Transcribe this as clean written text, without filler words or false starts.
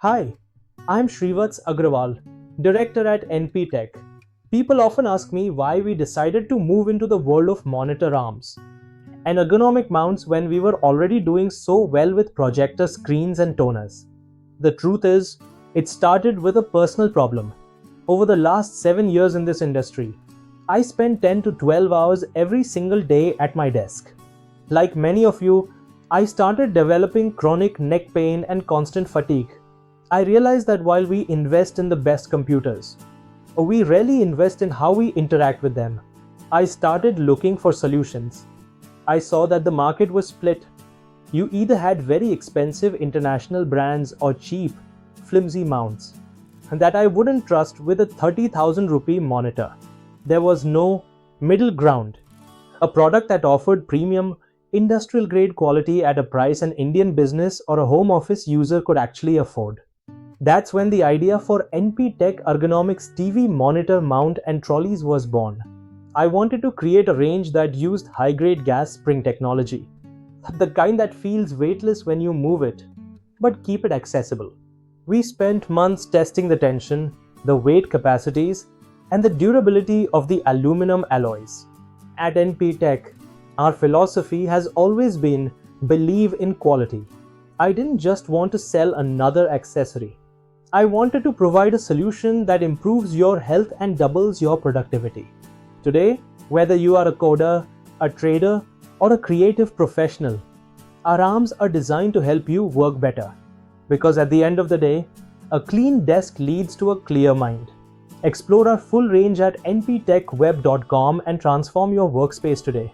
Hi, I'm Shrivats Agrawal, director at NPTECH. People often ask me why we decided to move into the world of monitor arms and ergonomic mounts when we were already doing so well with projector screens and toners. The truth is, it started with a personal problem. Over the last 7 years in this industry, I spend 10 to 12 hours every single day at my desk. Like many of you, I started developing chronic neck pain and constant fatigue. I realized that while we invest in the best computers, we rarely invest in how we interact with them. I started looking for solutions. I saw that the market was split. You either had very expensive international brands or cheap, flimsy mounts, and that I wouldn't trust with a 30,000 rupee monitor. There was no middle ground. A product that offered premium, industrial grade quality at a price an Indian business or a home office user could actually afford. That's when the idea for NPTECH Ergonomics TV monitor mount and trolleys was born. I wanted to create a range that used high-grade gas spring technology, the kind that feels weightless when you move it, but keep it accessible. We spent months testing the tension, the weight capacities, and the durability of the aluminum alloys. At NPTECH, our philosophy has always been believe in quality. I didn't just want to sell another accessory. I wanted to provide a solution that improves your health and doubles your productivity. Today, whether you are a coder, a trader, or a creative professional, our arms are designed to help you work better. Because at the end of the day, a clean desk leads to a clear mind. Explore our full range at nptechweb.com and transform your workspace today.